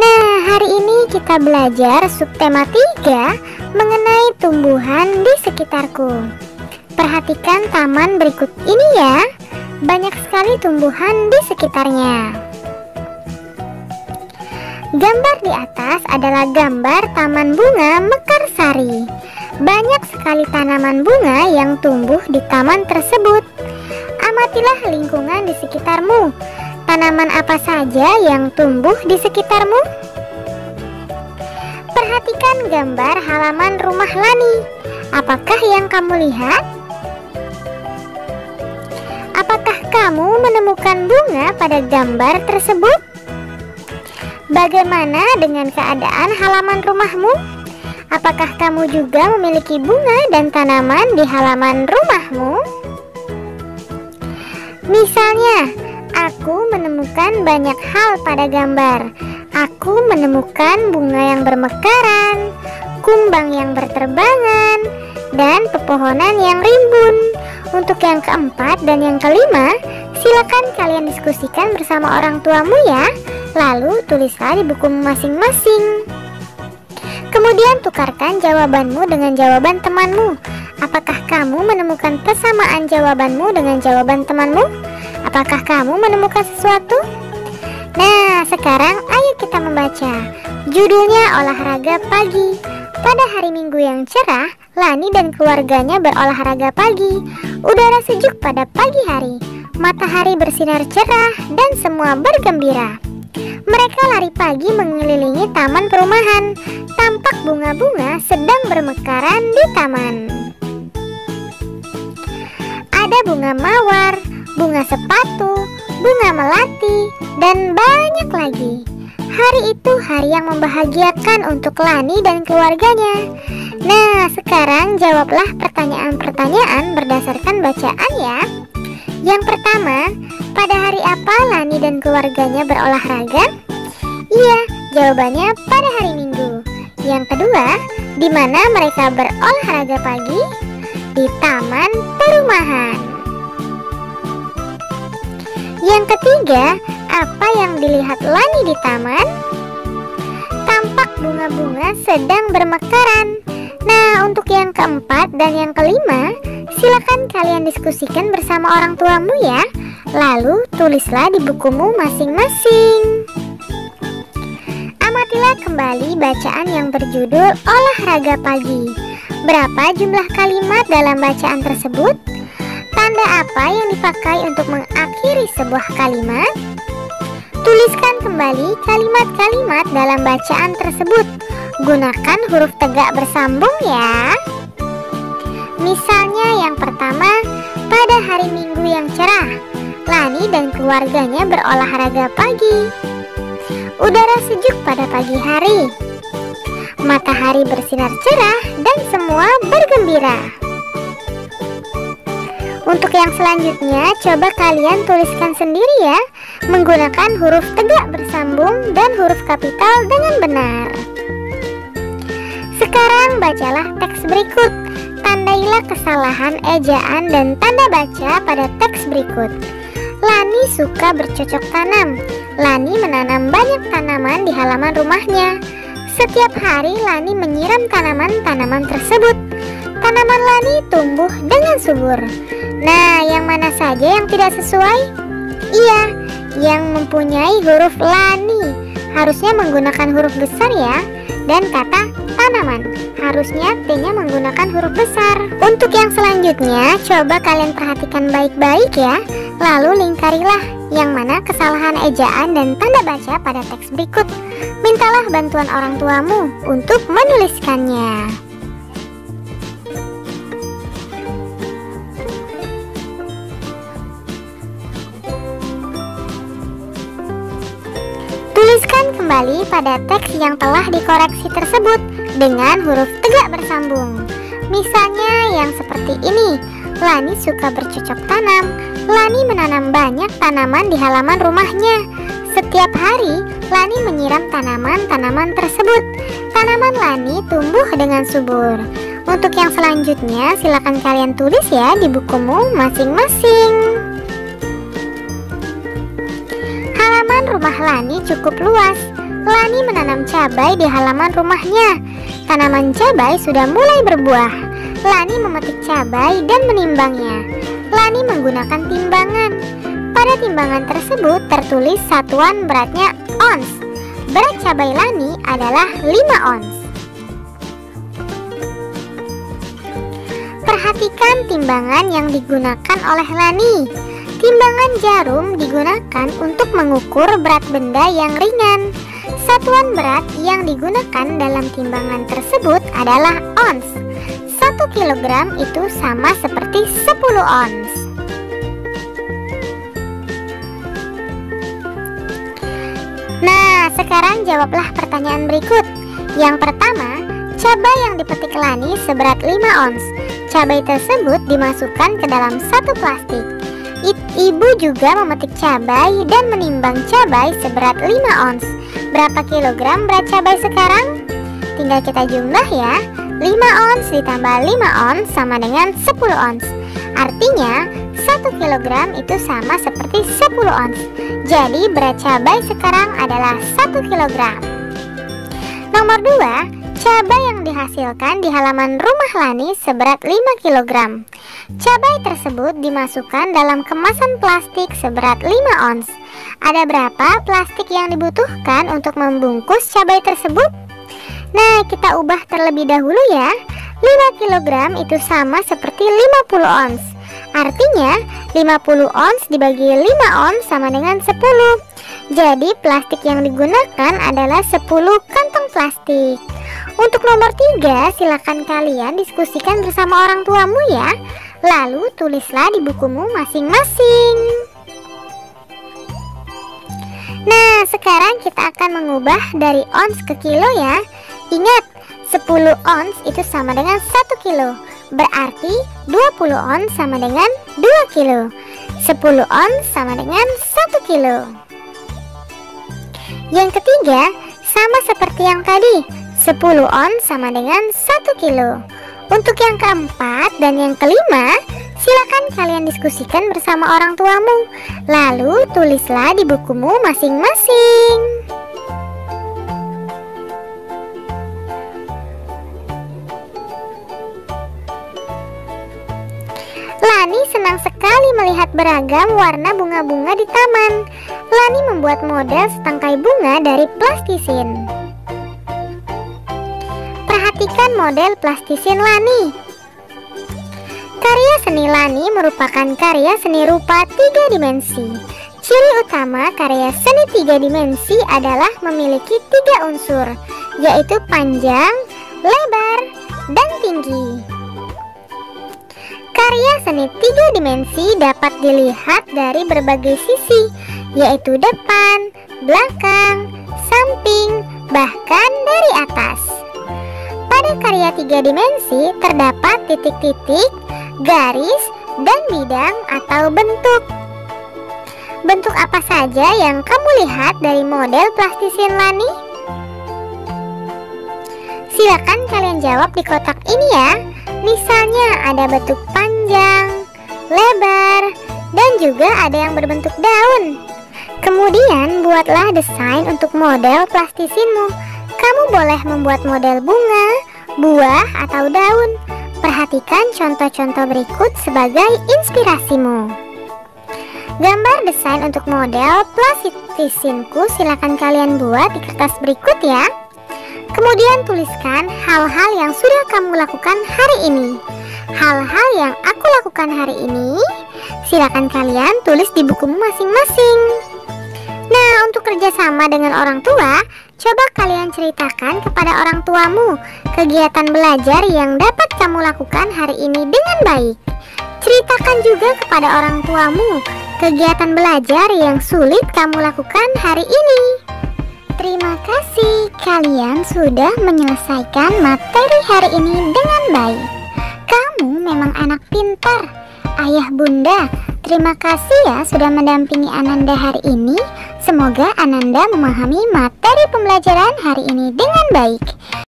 Nah, hari ini kita belajar subtema 3 mengenai tumbuhan di sekitarku. Perhatikan taman berikut ini ya. Banyak sekali tumbuhan di sekitarnya. Gambar di atas adalah gambar taman bunga Mekarsari. Banyak sekali tanaman bunga yang tumbuh di taman tersebut. Amatilah lingkungan di sekitarmu. Tanaman apa saja yang tumbuh di sekitarmu? Perhatikan gambar halaman rumah Lani. Apakah yang kamu lihat? Apakah kamu menemukan bunga pada gambar tersebut? Bagaimana dengan keadaan halaman rumahmu? Apakah kamu juga memiliki bunga dan tanaman di halaman rumahmu? Misalnya, aku menemukan banyak hal pada gambar. Aku menemukan bunga yang bermekaran, kumbang yang berterbangan, dan pepohonan yang rimbun. Untuk yang keempat dan yang kelima, silakan kalian diskusikan bersama orang tuamu ya. Lalu tulislah di bukumu masing-masing. Kemudian tukarkan jawabanmu dengan jawaban temanmu. Apakah kamu menemukan persamaan jawabanmu dengan jawaban temanmu? Apakah kamu menemukan sesuatu? Nah, sekarang ayo kita membaca. Judulnya olahraga pagi. Pada hari Minggu yang cerah, Lani dan keluarganya berolahraga pagi. Udara sejuk pada pagi hari. Matahari bersinar cerah dan semua bergembira. Mereka lari pagi mengelilingi taman perumahan. Tampak bunga-bunga sedang bermekaran di taman. Ada bunga mawar, bunga sepatu, bunga melati, dan banyak lagi. Hari itu hari yang membahagiakan untuk Lani dan keluarganya. Nah, sekarang jawablah pertanyaan-pertanyaan berdasarkan bacaan ya. Yang pertama, pada hari apa Lani dan keluarganya berolahraga? Iya, jawabannya pada hari Minggu. Yang kedua, di mana mereka berolahraga pagi? Di taman perumahan. Yang ketiga, apa yang dilihat Lani di taman? Tampak bunga-bunga sedang bermekaran. Nah, untuk yang keempat dan yang kelima, silakan kalian diskusikan bersama orang tuamu ya. Lalu tulislah di bukumu masing-masing. Amatilah kembali bacaan yang berjudul olahraga pagi. Berapa jumlah kalimat dalam bacaan tersebut? Tanda apa yang dipakai untuk mengakhiri sebuah kalimat? Tuliskan kembali kalimat-kalimat dalam bacaan tersebut. Gunakan huruf tegak bersambung ya. Misalnya yang pertama, pada hari Minggu yang cerah, Lani dan keluarganya berolahraga pagi. Udara sejuk pada pagi hari. Matahari bersinar cerah dan semua bergembira. Untuk yang selanjutnya, coba kalian tuliskan sendiri ya, menggunakan huruf tegak bersambung dan huruf kapital dengan benar. Sekarang bacalah teks berikut. Tandailah kesalahan ejaan dan tanda baca pada teks berikut. Lani suka bercocok tanam. Lani menanam banyak tanaman di halaman rumahnya. Setiap hari Lani menyiram tanaman-tanaman tersebut. Tanaman Lani tumbuh dengan subur. Nah, yang mana saja yang tidak sesuai? Iya, yang mempunyai huruf Lani harusnya menggunakan huruf besar ya. Dan kata tanaman harusnya T-nya menggunakan huruf besar. Untuk yang selanjutnya, coba kalian perhatikan baik-baik ya. Lalu lingkarilah yang mana kesalahan ejaan dan tanda baca pada teks berikut. Mintalah bantuan orang tuamu untuk menuliskannya. Tuliskan kembali pada teks yang telah dikoreksi tersebut dengan huruf tegak bersambung. Misalnya yang seperti ini. Lani suka bercocok tanam. Lani menanam banyak tanaman di halaman rumahnya. Setiap hari Lani menyiram tanaman-tanaman tersebut. Tanaman Lani tumbuh dengan subur. Untuk yang selanjutnya, silakan kalian tulis ya di bukumu masing-masing. Halaman rumah Lani cukup luas. Lani menanam cabai di halaman rumahnya. Tanaman cabai sudah mulai berbuah. Lani memetik cabai dan menimbangnya. Lani menggunakan timbangan. Pada timbangan tersebut tertulis satuan beratnya ons. Berat cabai Lani adalah 5 ons. Perhatikan timbangan yang digunakan oleh Lani. Timbangan jarum digunakan untuk mengukur berat benda yang ringan. Satuan berat yang digunakan dalam timbangan tersebut adalah ons. 1 kilogram itu sama seperti 10 ons. Nah, sekarang jawablah pertanyaan berikut. Yang pertama, cabai yang dipetik Lani seberat 5 ons. Cabai tersebut dimasukkan ke dalam satu plastik. Ibu juga memetik cabai dan menimbang cabai seberat 5 ons. Berapa kilogram berat cabai sekarang? Tinggal kita jumlah ya. 5 ons ditambah 5 ons sama dengan 10 ons. Artinya 1 kilogram itu sama seperti 10 ons. Jadi berat cabai sekarang adalah 1 kilogram. Nomor 2, cabai yang dihasilkan di halaman rumah Lani seberat 5 kilogram. Cabai tersebut dimasukkan dalam kemasan plastik seberat 5 ons. Ada berapa plastik yang dibutuhkan untuk membungkus cabai tersebut? Nah, kita ubah terlebih dahulu ya. 5 kilogram itu sama seperti 50 ons. Artinya 50 ons dibagi 5 ons sama dengan 10. Jadi plastik yang digunakan adalah 10 kantong plastik. Untuk nomor 3, silakan kalian diskusikan bersama orang tuamu ya. Lalu tulislah di bukumu masing-masing. Nah, sekarang kita akan mengubah dari ons ke kilo ya. Ingat, 10 ons itu sama dengan 1 kilo. Berarti 20 ons sama dengan 2 kilo. 10 ons sama dengan 1 kilo. Yang ketiga, sama seperti yang tadi. 10 ons sama dengan 1 kilo. Untuk yang keempat dan yang kelima, silakan kalian diskusikan bersama orang tuamu. Lalu tulislah di bukumu masing-masing. Lani senang sekali melihat beragam warna bunga-bunga di taman. Lani membuat model setangkai bunga dari plastisin. Perhatikan model plastisin Lani. Karya seni Lani merupakan karya seni rupa 3 dimensi. Ciri utama karya seni 3 dimensi adalah memiliki 3 unsur, yaitu panjang, lebar, dan tinggi. Karya seni 3 dimensi dapat dilihat dari berbagai sisi, yaitu depan, belakang, samping, bahkan dari atas. Pada karya 3 dimensi terdapat titik-titik, garis, dan bidang atau bentuk. Bentuk apa saja yang kamu lihat dari model plastisin Lani? Silakan kalian jawab di kotak ini ya. Misalnya ada bentuk panjang, lebar, dan juga ada yang berbentuk daun. Kemudian buatlah desain untuk model plastisinmu. Kamu boleh membuat model bunga, buah, atau daun. Perhatikan contoh-contoh berikut sebagai inspirasimu. Gambar desain untuk model plastisinku silakan kalian buat di kertas berikut ya. Kemudian tuliskan hal-hal yang sudah kamu lakukan hari ini. Hal-hal yang aku lakukan hari ini, silakan kalian tulis di bukumu masing-masing. Nah, untuk kerjasama dengan orang tua, coba kalian ceritakan kepada orang tuamu kegiatan belajar yang dapat kamu lakukan hari ini dengan baik. Ceritakan juga kepada orang tuamu kegiatan belajar yang sulit kamu lakukan hari ini. Terima kasih, kalian sudah menyelesaikan materi hari ini dengan baik. Kamu memang anak pintar. Ayah bunda, terima kasih ya sudah mendampingi Ananda hari ini. Semoga Ananda memahami materi pembelajaran hari ini dengan baik.